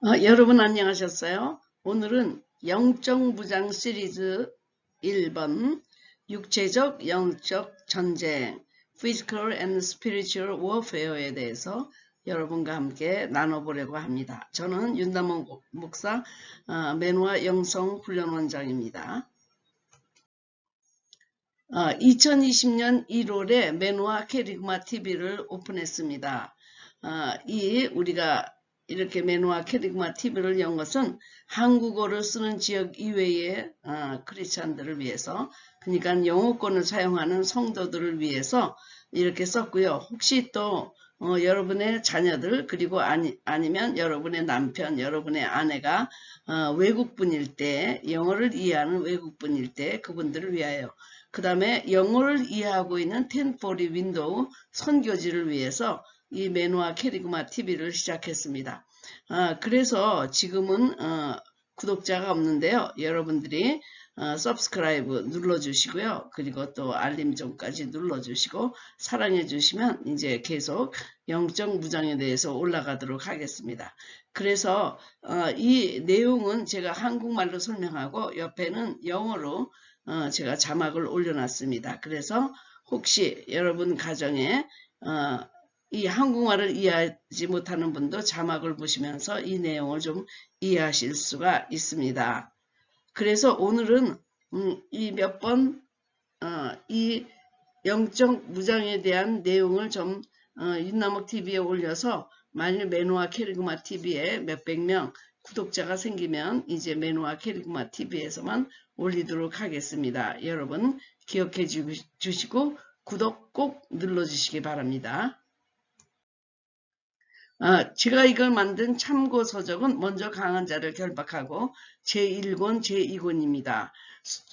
여러분 안녕하셨어요? 오늘은 영적 무장 시리즈 1번 육체적 영적 전쟁 Physical and Spiritual Warfare에 대해서 여러분과 함께 나눠보려고 합니다. 저는 윤담원 목사 맨화 영성훈련원장입니다. 2020년 1월에 맨화 캐리그마 TV를 오픈했습니다. 우리가 이렇게 맨화 캐리그마 TV를 연 것은 한국어를 쓰는 지역 이외의 크리스찬들을 위해서, 그러니까 영어권을 사용하는 성도들을 위해서 이렇게 썼고요. 혹시 또 여러분의 자녀들, 그리고 아니면 여러분의 남편, 여러분의 아내가 외국분일 때, 영어를 이해하는 외국분일 때 그분들을 위하여, 그 다음에 영어를 이해하고 있는 1040 윈도우 선교지를 위해서 이 맨화 캐리그마 TV를 시작했습니다. 그래서 지금은 구독자가 없는데요. 여러분들이 subscribe 눌러주시고요. 그리고 또 알림전까지 눌러주시고 사랑해 주시면 이제 계속 영적 무장에 대해서 올라가도록 하겠습니다. 그래서 이 내용은 제가 한국말로 설명하고 옆에는 영어로 제가 자막을 올려놨습니다. 그래서 혹시 여러분 가정에 이 한국말을 이해하지 못하는 분도 자막을 보시면서 이 내용을 좀 이해하실 수가 있습니다. 그래서 오늘은 이 몇 번 이 영적 무장에 대한 내용을 좀 윤남옥 TV에 올려서, 만일 맨화 캐리그마 TV에 몇백 명 구독자가 생기면 이제 맨화 캐리그마 TV에서만 올리도록 하겠습니다. 여러분 기억해 주시고 구독 꼭 눌러주시기 바랍니다. 제가 이걸 만든 참고 서적은 먼저 강한 자를 결박하고 제1권, 제2권입니다.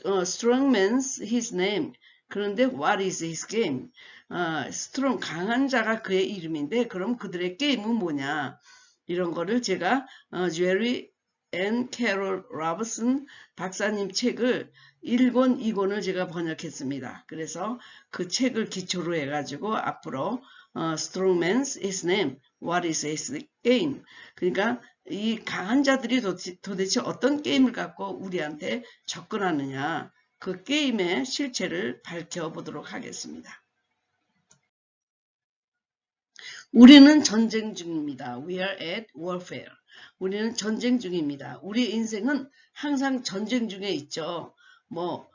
Strongman's his name. 그런데 what is his game? 스트롱, 강한 자가 그의 이름인데 그럼 그들의 게임은 뭐냐? 이런 거를 제가 제리 앤 캐롤 로버슨 박사님 책을 1권, 2권을 제가 번역했습니다. 그래서 그 책을 기초로 해가지고 앞으로 Strongman's his name, what is his game? 그러니까 이 강한 자들이 도대체 어떤 게임을 갖고 우리한테 접근하느냐, 그 게임의 실체를 밝혀보도록 하겠습니다. 우리는 전쟁 중입니다. We are at warfare. 우리는 전쟁 중입니다. 우리 인생은 항상 전쟁 중에 있죠. 뭐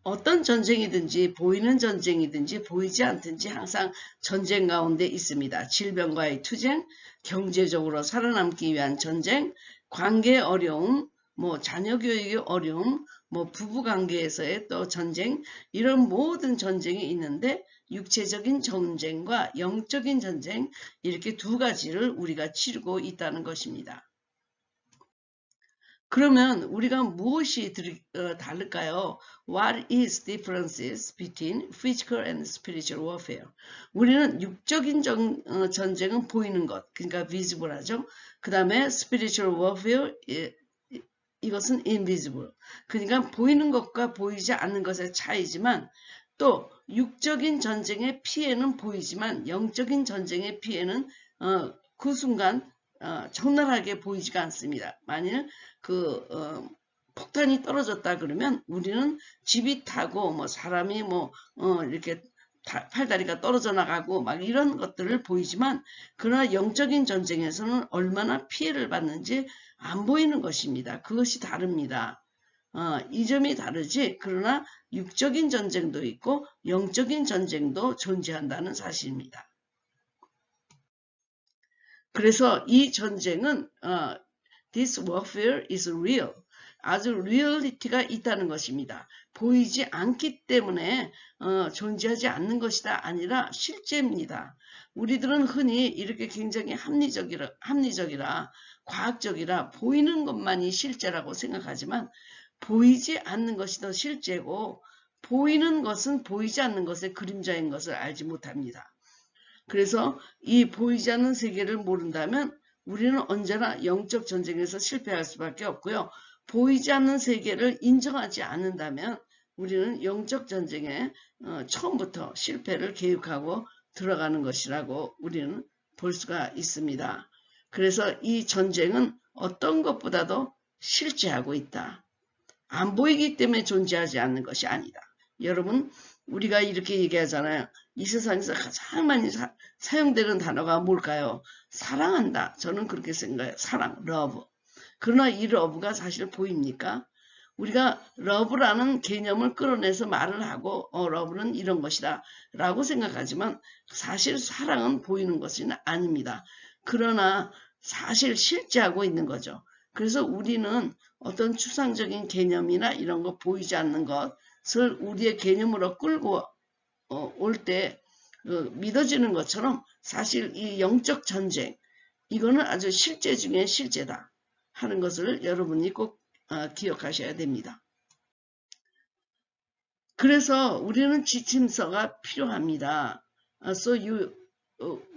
어떤 전쟁이든지, 보이는 전쟁이든지 보이지 않든지 항상 전쟁 가운데 있습니다. 질병과의 투쟁, 경제적으로 살아남기 위한 전쟁, 관계의 어려움, 뭐 자녀 교육의 어려움, 뭐 부부관계에서의 또 전쟁, 이런 모든 전쟁이 있는데 육체적인 전쟁과 영적인 전쟁, 이렇게 두 가지를 우리가 치르고 있다는 것입니다. 그러면 우리가 무엇이 다를까요? What is differences between physical and spiritual warfare? 우리는 육적인 전쟁은 보이는 것, 그러니까 visible하죠. 그 다음에 spiritual warfare, 이것은 invisible. 그러니까 보이는 것과 보이지 않는 것의 차이지만, 또 육적인 전쟁의 피해는 보이지만 영적인 전쟁의 피해는 그 순간 적나라하게 보이지가 않습니다. 만일 폭탄이 떨어졌다 그러면 우리는 집이 타고 뭐 사람이 이렇게 팔다리가 떨어져 나가고 막 이런 것들을 보이지만, 그러나 영적인 전쟁에서는 얼마나 피해를 받는지 안 보이는 것입니다. 그것이 다릅니다. 이 점이 다르지, 그러나 육적인 전쟁도 있고 영적인 전쟁도 존재한다는 사실입니다. 그래서 이 전쟁은 This warfare is real. 아주 리얼리티가 있다는 것입니다. 보이지 않기 때문에 존재하지 않는 것이다 아니라 실제입니다. 우리들은 흔히 이렇게 굉장히 합리적이라 과학적이라 보이는 것만이 실제라고 생각하지만, 보이지 않는 것이 더 실제고 보이는 것은 보이지 않는 것의 그림자인 것을 알지 못합니다. 그래서 이 보이지 않는 세계를 모른다면 우리는 언제나 영적 전쟁에서 실패할 수밖에 없고요. 보이지 않는 세계를 인정하지 않는다면 우리는 영적 전쟁에 처음부터 실패를 계획하고 들어가는 것이라고 우리는 볼 수가 있습니다. 그래서 이 전쟁은 어떤 것보다도 실제하고 있다. 안 보이기 때문에 존재하지 않는 것이 아니다. 여러분, 우리가 이렇게 얘기하잖아요. 이 세상에서 가장 많이 사용되는 단어가 뭘까요? 사랑한다. 저는 그렇게 생각해요. 사랑, 러브. 그러나 이 러브가 사실 보입니까? 우리가 러브라는 개념을 끌어내서 말을 하고 러브는 이런 것이다 라고 생각하지만 사실 사랑은 보이는 것은 아닙니다. 그러나 사실 실제하고 있는 거죠. 그래서 우리는 어떤 추상적인 개념이나 이런 거 보이지 않는 것을 우리의 개념으로 끌고 올 때 믿어지는 것처럼 사실 이 영적 전쟁 이거는 아주 실제 중에 실제다 하는 것을 여러분이 꼭 기억하셔야 됩니다. 그래서 우리는 지침서가 필요합니다. So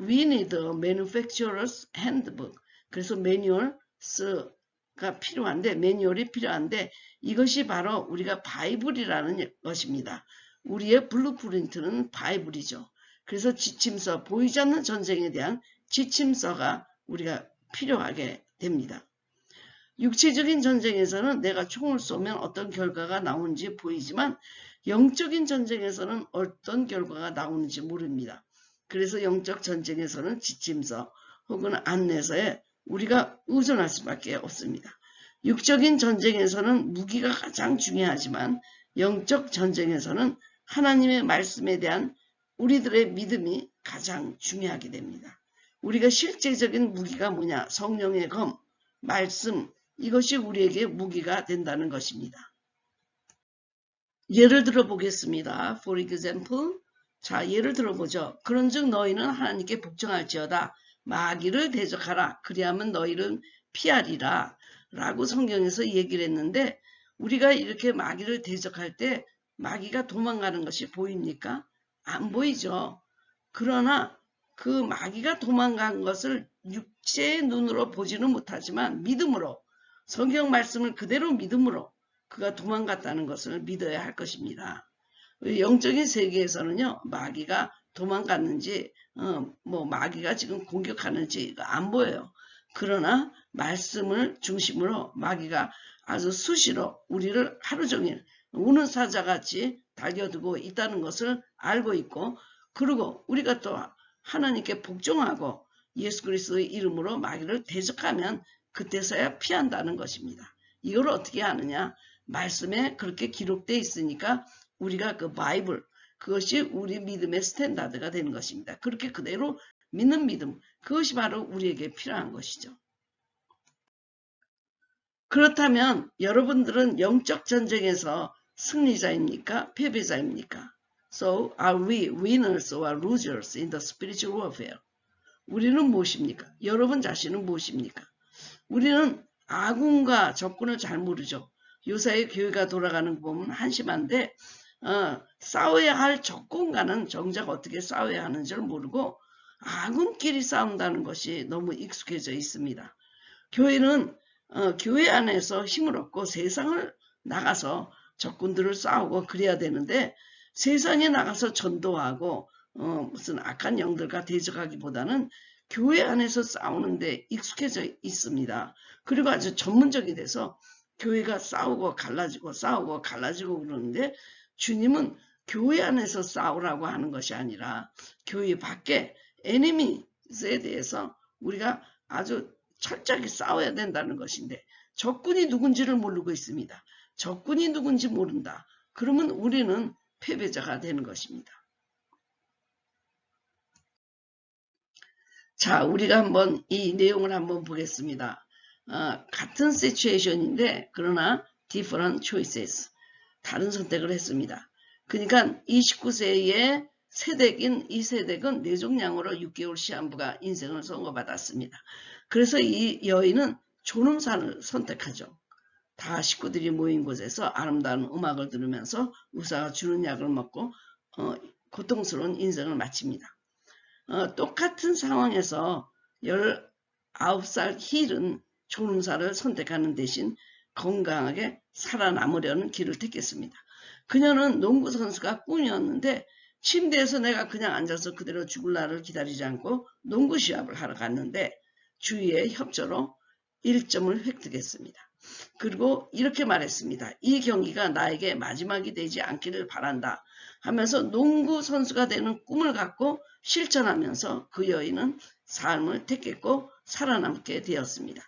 we need a manufacturer's handbook. 그래서 매뉴얼가 필요한데, 매뉴얼이 필요한데 이것이 바로 우리가 바이블이라는 것입니다. 우리의 블루프린트는 바이블이죠. 그래서 지침서, 보이지 않는 전쟁에 대한 지침서가 우리가 필요하게 됩니다. 육체적인 전쟁에서는 내가 총을 쏘면 어떤 결과가 나오는지 보이지만 영적인 전쟁에서는 어떤 결과가 나오는지 모릅니다. 그래서 영적 전쟁에서는 지침서 혹은 안내서에 우리가 의존할 수밖에 없습니다. 육적인 전쟁에서는 무기가 가장 중요하지만 영적 전쟁에서는 하나님의 말씀에 대한 우리들의 믿음이 가장 중요하게 됩니다. 우리가 실제적인 무기가 뭐냐? 성령의 검, 말씀, 이것이 우리에게 무기가 된다는 것입니다. 예를 들어 보겠습니다. For example, 자 예를 들어보죠. 그런즉 너희는 하나님께 복종할지어다. 마귀를 대적하라. 그리하면 너희는 피하리라. 라고 성경에서 얘기를 했는데 우리가 이렇게 마귀를 대적할 때 마귀가 도망가는 것이 보입니까? 안 보이죠. 그러나 그 마귀가 도망간 것을 육체의 눈으로 보지는 못하지만 믿음으로 성경 말씀을 그대로 믿음으로 그가 도망갔다는 것을 믿어야 할 것입니다. 영적인 세계에서는요, 마귀가 도망갔는지, 마귀가 지금 공격하는지 안 보여요. 그러나 말씀을 중심으로 마귀가 아주 수시로 우리를 하루 종일 우는 사자같이 달려들고 있다는 것을 알고 있고, 그리고 우리가 또 하나님께 복종하고 예수 그리스도의 이름으로 마귀를 대적하면 그때서야 피한다는 것입니다. 이걸 어떻게 하느냐? 말씀에 그렇게 기록되어 있으니까 우리가 그 바이블, 그것이 우리 믿음의 스탠다드가 되는 것입니다. 그렇게 그대로 믿는 믿음, 그것이 바로 우리에게 필요한 것이죠. 그렇다면 여러분들은 영적 전쟁에서 승리자입니까? 패배자입니까? So are we winners or losers in the spiritual warfare? 우리는 무엇입니까? 여러분 자신은 무엇입니까? 우리는 아군과 적군을 잘 모르죠. 요사이 교회가 돌아가는 거 보면 한심한데 싸워야 할 적군과는 정작 어떻게 싸워야 하는지를 모르고 아군끼리 싸운다는 것이 너무 익숙해져 있습니다. 교회는 교회 안에서 힘을 얻고 세상을 나가서 적군들을 싸우고 그래야 되는데 세상에 나가서 전도하고 무슨 악한 영들과 대적하기보다는 교회 안에서 싸우는데 익숙해져 있습니다. 그리고 아주 전문적이 돼서 교회가 싸우고 갈라지고 그러는데 주님은 교회 안에서 싸우라고 하는 것이 아니라 교회 밖에 에니미에 대해서 우리가 아주 철저하게 싸워야 된다는 것인데 적군이 누군지를 모르고 있습니다. 적군이 누군지 모른다. 그러면 우리는 패배자가 되는 것입니다. 자, 우리가 한번 이 내용을 한번 보겠습니다. 같은 시츄에이션인데 그러나 different choices, 다른 선택을 했습니다. 그러니까 29세의 세덱인 이 세덱은 내종양으로 6개월 시한부가 인생을 선고받았습니다. 그래서 이 여인은 존엄산을 선택하죠. 다 식구들이 모인 곳에서 아름다운 음악을 들으면서 의사가 주는 약을 먹고 고통스러운 인생을 마칩니다. 똑같은 상황에서 19살 힐은 존엄사를 선택하는 대신 건강하게 살아남으려는 길을 택했습니다. 그녀는 농구 선수가 꿈이었는데 침대에서 내가 그냥 앉아서 그대로 죽을 날을 기다리지 않고 농구 시합을 하러 갔는데 주위의 협조로 1점을 획득했습니다. 그리고 이렇게 말했습니다. 이 경기가 나에게 마지막이 되지 않기를 바란다 하면서 농구 선수가 되는 꿈을 갖고 실천하면서 그 여인은 삶을 택했고 살아남게 되었습니다.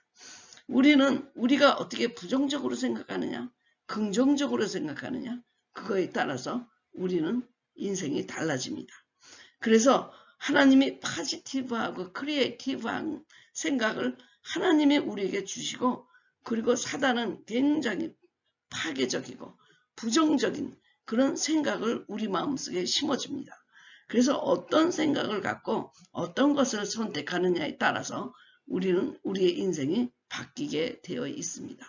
우리가 어떻게 부정적으로 생각하느냐, 긍정적으로 생각하느냐, 그거에 따라서 우리는 인생이 달라집니다. 그래서 하나님이 포지티브하고 크리에이티브한 생각을 하나님이 우리에게 주시고, 그리고 사단은 굉장히 파괴적이고 부정적인 그런 생각을 우리 마음속에 심어줍니다. 그래서 어떤 생각을 갖고 어떤 것을 선택하느냐에 따라서 우리는 우리의 인생이 바뀌게 되어 있습니다.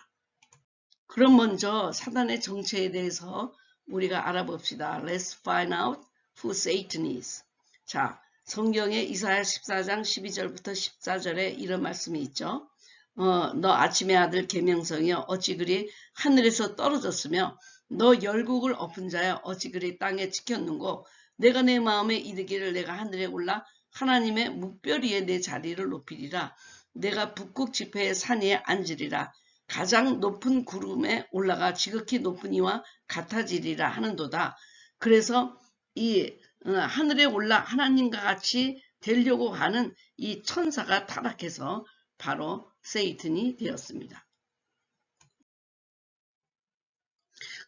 그럼 먼저 사단의 정체에 대해서 우리가 알아봅시다. Let's find out who Satan is. 자, 성경에 이사야 14장 12절부터 14절에 이런 말씀이 있죠. 너 아침의 아들 계명성이여 어찌 그리 하늘에서 떨어졌으며 너 열국을 엎은 자여 어찌 그리 땅에 지켰는고 내가 내 마음에 이르기를 내가 하늘에 올라 하나님의 묵별 위에 내 자리를 높이리라. 내가 북극 지폐의 산 위에 앉으리라. 가장 높은 구름에 올라가 지극히 높은 이와 같아지리라 하는도다. 그래서 이 하늘에 올라 하나님과 같이 되려고 하는 이 천사가 타락해서 바로 세이튼이 되었습니다.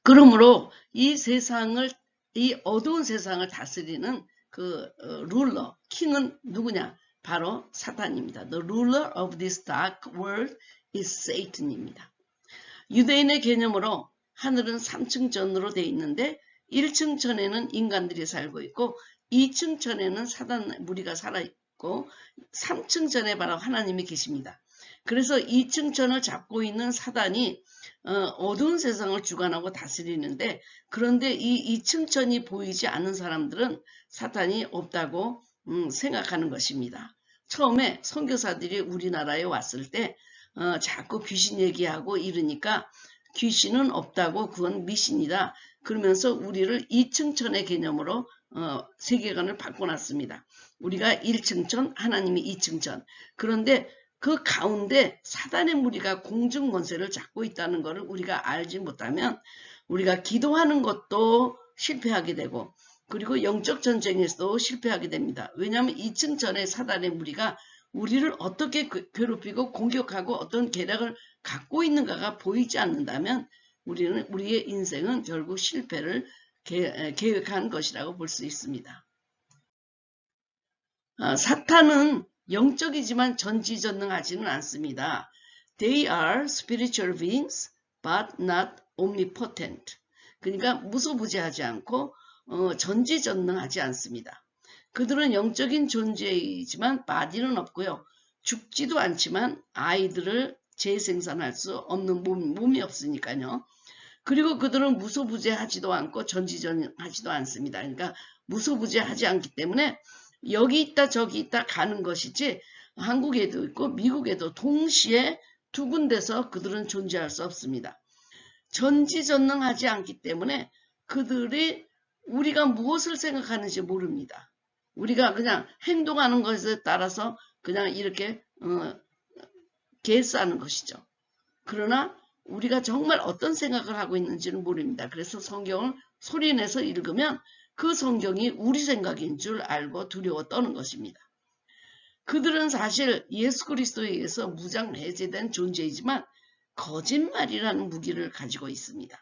그러므로 이 세상을, 이 어두운 세상을 다스리는 그 룰러, 킹은 누구냐? 바로 사탄입니다. The ruler of this dark world is Satan입니다. 유대인의 개념으로 하늘은 3층 전으로 되어 있는데 1층 전에는 인간들이 살고 있고 2층 전에는 사단 무리가 살아있고 3층 전에 바로 하나님이 계십니다. 그래서 2층 전을 잡고 있는 사단이 어두운 세상을 주관하고 다스리는데, 그런데 이 2층 전이 보이지 않는 사람들은 사탄이 없다고 생각하는 것입니다. 처음에 선교사들이 우리나라에 왔을 때 자꾸 귀신 얘기하고 이러니까 귀신은 없다고, 그건 미신이다 그러면서 우리를 2층 천의 개념으로 세계관을 바꿔놨습니다. 우리가 1층 천, 하나님이 2층 천. 그런데 그 가운데 사단의 무리가 공중 권세를 잡고 있다는 것을 우리가 알지 못하면 우리가 기도하는 것도 실패하게 되고, 그리고 영적 전쟁에서도 실패하게 됩니다. 왜냐하면 2층 전에 사단의 무리가 우리를 어떻게 괴롭히고 공격하고 어떤 계략을 갖고 있는가가 보이지 않는다면 우리의 인생은 결국 실패를 계획한 것이라고 볼 수 있습니다. 사탄은 영적이지만 전지전능하지는 않습니다. They are spiritual beings but not omnipotent. 그러니까 무소부지하지 않고 전지전능하지 않습니다. 그들은 영적인 존재이지만 바디는 없고요. 죽지도 않지만 아이들을 재생산할 수 없는 몸이 없으니까요. 그리고 그들은 무소부지하지도 않고 전지전능하지도 않습니다. 그러니까 무소부지하지 않기 때문에 여기 있다 저기 있다 가는 것이지, 한국에도 있고 미국에도 동시에 두 군데서 그들은 존재할 수 없습니다. 전지전능하지 않기 때문에 그들이 우리가 무엇을 생각하는지 모릅니다. 우리가 그냥 행동하는 것에 따라서 그냥 이렇게 개수하는 것이죠. 그러나 우리가 정말 어떤 생각을 하고 있는지는 모릅니다. 그래서 성경을 소리내서 읽으면 그 성경이 우리 생각인 줄 알고 두려워 떠는 것입니다. 그들은 사실 예수 그리스도에 의해서 무장 해제된 존재이지만 거짓말이라는 무기를 가지고 있습니다.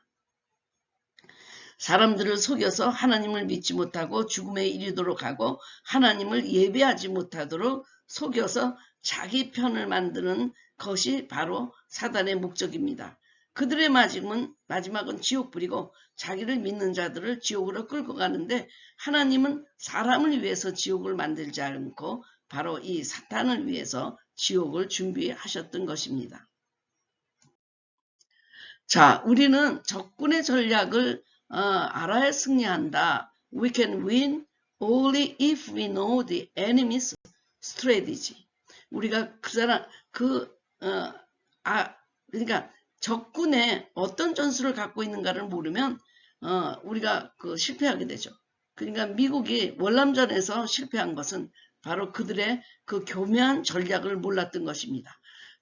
사람들을 속여서 하나님을 믿지 못하고 죽음에 이르도록 하고 하나님을 예배하지 못하도록 속여서 자기 편을 만드는 것이 바로 사단의 목적입니다. 그들의 마지막은 지옥불이고 자기를 믿는 자들을 지옥으로 끌고 가는데, 하나님은 사람을 위해서 지옥을 만들지 않고 바로 이 사탄을 위해서 지옥을 준비하셨던 것입니다. 자, 우리는 적군의 전략을 알아야 승리한다. We can win only if we know the enemy's strategy. 우리가 그러니까 적군의 어떤 전술을 갖고 있는가를 모르면 우리가 실패하게 되죠. 그러니까 미국이 월남전에서 실패한 것은 바로 그들의 그 교묘한 전략을 몰랐던 것입니다.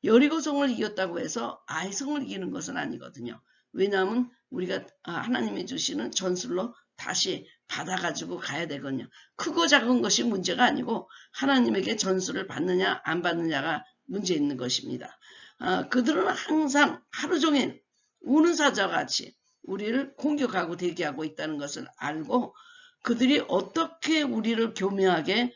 여리고성을 이겼다고 해서 아이성을 이기는 것은 아니거든요. 왜냐하면 우리가 하나님이 주시는 전술로 다시 받아가지고 가야 되거든요. 크고 작은 것이 문제가 아니고 하나님에게 전술을 받느냐 안 받느냐가 문제 있는 것입니다. 그들은 항상 하루 종일 우는 사자와 같이 우리를 공격하고 대기하고 있다는 것을 알고 그들이 어떻게 우리를 교묘하게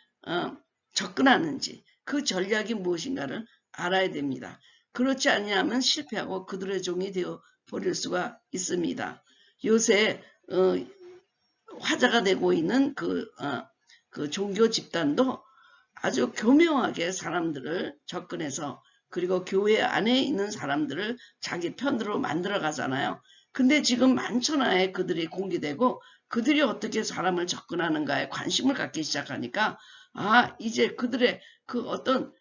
접근하는지 그 전략이 무엇인가를 알아야 됩니다. 그렇지 않으면 실패하고 그들의 종이 되어 버릴 수가 있습니다. 요새 화제가 되고 있는 그 종교 집단도 아주 교묘하게 사람들을 접근해서 그리고 교회 안에 있는 사람들을 자기 편으로 만들어 가잖아요. 근데 지금 만천하에 그들이 공개되고 그들이 어떻게 사람을 접근하는가에 관심을 갖기 시작하니까 이제 그들의 그 어떤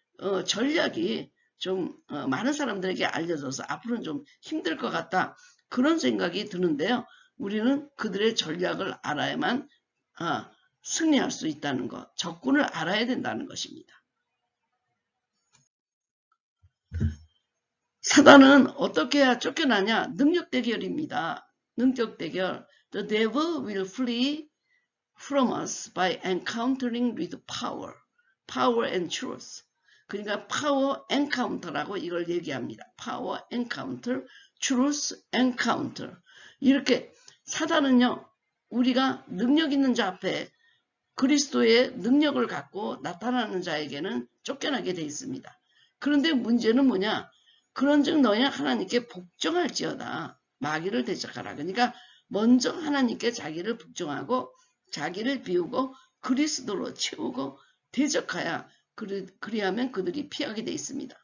전략이 좀 많은 사람들에게 알려져서 앞으로는 좀 힘들 것 같다. 그런 생각이 드는데요. 우리는 그들의 전략을 알아야만 승리할 수 있다는 것, 적군을 알아야 된다는 것입니다. 사단은 어떻게 해야 쫓겨나냐? 능력 대결입니다. 능력 대결. The devil will flee from us by encountering with power. Power and truth. 그러니까 power encounter라고 이걸 얘기합니다. power encounter, truth encounter. 이렇게 사단은요. 우리가 능력 있는 자 앞에 그리스도의 능력을 갖고 나타나는 자에게는 쫓겨나게 돼 있습니다. 그런데 문제는 뭐냐? 그런즉 너희는 하나님께 복종할지어다. 마귀를 대적하라. 그러니까 먼저 하나님께 자기를 복종하고 자기를 비우고 그리스도로 채우고 대적하야 그리하면 그들이 피하게 돼 있습니다.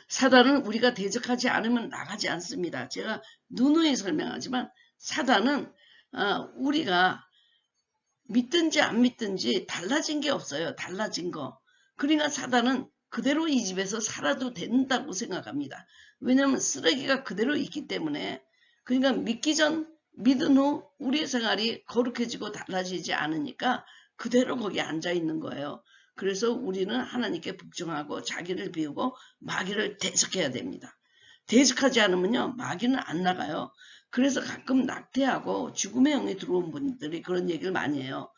사단은 우리가 대적하지 않으면 나가지 않습니다. 제가 누누이 설명하지만 사단은 우리가 믿든지 안 믿든지 달라진 게 없어요. 달라진 거. 그러니까 사단은 그대로 이 집에서 살아도 된다고 생각합니다. 왜냐하면 쓰레기가 그대로 있기 때문에 그러니까 믿기 전 믿은 후 우리의 생활이 거룩해지고 달라지지 않으니까 그대로 거기 앉아 있는 거예요. 그래서 우리는 하나님께 복종하고 자기를 비우고 마귀를 대적해야 됩니다. 대적하지 않으면요 마귀는 안 나가요. 그래서 가끔 낙태하고 죽음의 영이 들어온 분들이 그런 얘기를 많이 해요.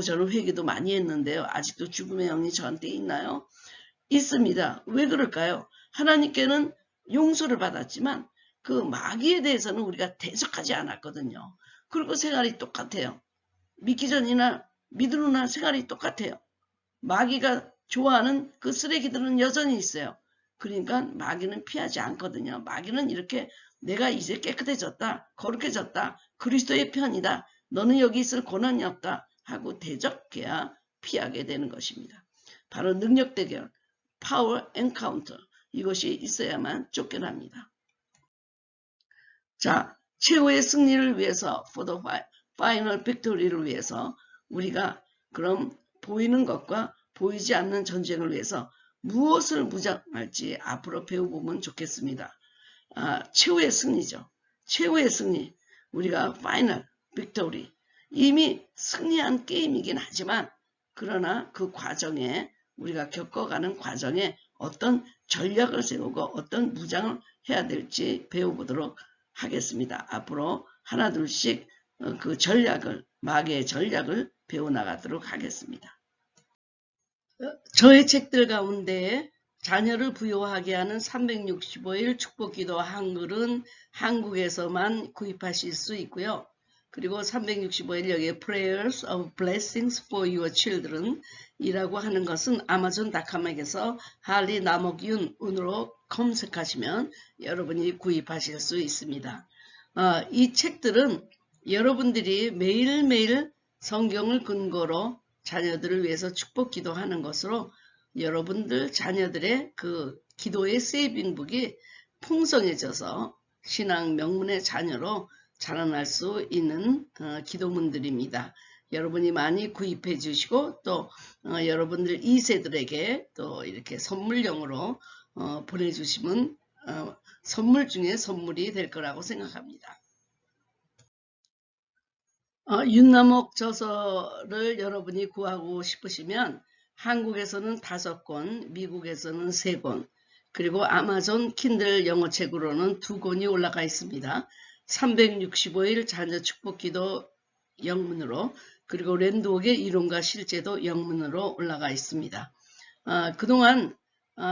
저는 회개도 많이 했는데요. 아직도 죽음의 영이 저한테 있나요? 있습니다. 왜 그럴까요? 하나님께는 용서를 받았지만 그 마귀에 대해서는 우리가 대적하지 않았거든요. 그리고 생활이 똑같아요. 믿기 전이나 믿은 후나 생활이 똑같아요. 마귀가 좋아하는 그 쓰레기들은 여전히 있어요. 그러니까 마귀는 피하지 않거든요. 마귀는 이렇게 내가 이제 깨끗해졌다, 거룩해졌다, 그리스도의 편이다, 너는 여기 있을 권한이 없다 하고 대적해야 피하게 되는 것입니다. 바로 능력 대결, 파워 엔카운터 이것이 있어야만 쫓겨납니다. 자, 최후의 승리를 위해서 for the final victory를 위해서 우리가 그럼 보이는 것과 보이지 않는 전쟁을 위해서 무엇을 무장할지 앞으로 배워보면 좋겠습니다. 최후의 승리죠. 최후의 승리. 우리가 파이널 빅토리. 이미 승리한 게임이긴 하지만 그러나 그 과정에 우리가 겪어가는 과정에 어떤 전략을 세우고 어떤 무장을 해야 될지 배워보도록 하겠습니다. 앞으로 하나 둘씩 그 전략을 마귀의 전략을 배워나가도록 하겠습니다. 저의 책들 가운데 자녀를 부유하게 하는 365일 축복기도 한글은 한국에서만 구입하실 수 있고요. 그리고 365일 여기에 Prayers of Blessings for Your Children 이라고 하는 것은 아마존닷컴에서 할리 남옥윤으로 검색하시면 여러분이 구입하실 수 있습니다. 이 책들은 여러분들이 매일매일 성경을 근거로 자녀들을 위해서 축복 기도하는 것으로 여러분들 자녀들의 그 기도의 세이빙북이 풍성해져서 신앙 명문의 자녀로 자라날 수 있는 기도문들입니다. 여러분이 많이 구입해 주시고 또 여러분들 2세들에게 또 이렇게 선물용으로 보내주시면 선물 중에 선물이 될 거라고 생각합니다. 윤남옥 저서를 여러분이 구하고 싶으시면 한국에서는 5권, 미국에서는 3권, 그리고 아마존 킨들 영어책으로는 2권이 올라가 있습니다. 365일 자녀 축복기도 영문으로, 그리고 랜드웍의 이론과 실제도 영문으로 올라가 있습니다. 그동안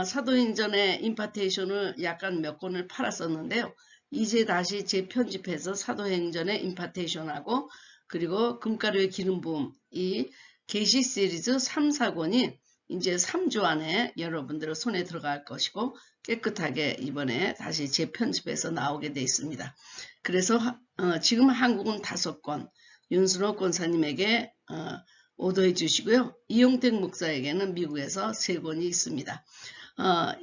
사도행전의 임파테이션을 약간 몇 권을 팔았었는데요. 이제 다시 재편집해서 사도행전의 임파테이션하고 그리고 금가루의 기름 부음, 이 계시 시리즈 3, 4권이 이제 3주 안에 여러분들의 손에 들어갈 것이고 깨끗하게 이번에 다시 재편집해서 나오게 되어 있습니다. 그래서 지금 한국은 5권, 윤순옥 권사님에게 오더해 주시고요. 이용택 목사에게는 미국에서 3권이 있습니다.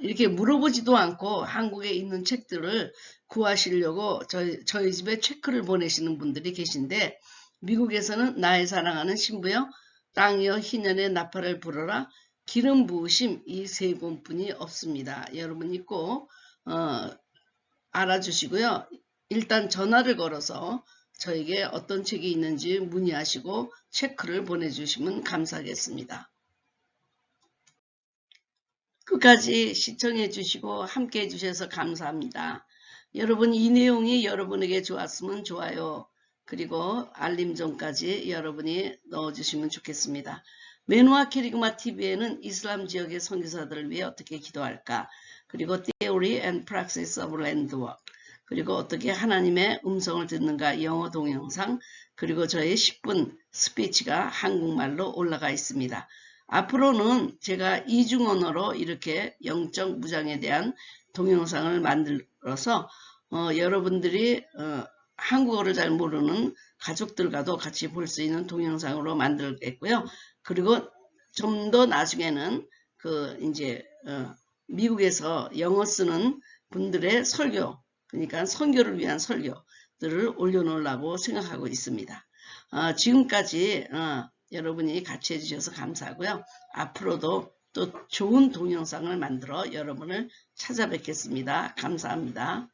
이렇게 물어보지도 않고 한국에 있는 책들을 구하시려고 저희 집에 체크를 보내시는 분들이 계신데, 미국에서는 나의 사랑하는 신부여, 땅이여 희년의 나팔을 불어라, 기름 부으심, 이 3권뿐이 없습니다. 여러분이 꼭 알아주시고요. 일단 전화를 걸어서 저에게 어떤 책이 있는지 문의하시고 체크를 보내주시면 감사하겠습니다. 끝까지 시청해 주시고 함께 해 주셔서 감사합니다. 여러분, 이 내용이 여러분에게 좋았으면 좋아요, 그리고 알림전까지 여러분이 넣어주시면 좋겠습니다. 메누아 캐리그마 TV에는 이슬람 지역의 선교사들을 위해 어떻게 기도할까, 그리고 Theory and Praxis of Landwork, 그리고 어떻게 하나님의 음성을 듣는가 영어 동영상, 그리고 저의 10분 스피치가 한국말로 올라가 있습니다. 앞으로는 제가 이중 언어로 이렇게 영적 무장에 대한 동영상을 만들어서 여러분들이 한국어를 잘 모르는 가족들과도 같이 볼 수 있는 동영상으로 만들겠고요. 그리고 좀 더 나중에는 이제 미국에서 영어 쓰는 분들의 설교, 그러니까 선교를 위한 설교들을 올려놓으려고 생각하고 있습니다. 지금까지 여러분이 같이 해주셔서 감사하고요. 앞으로도 또 좋은 동영상을 만들어 여러분을 찾아뵙겠습니다. 감사합니다.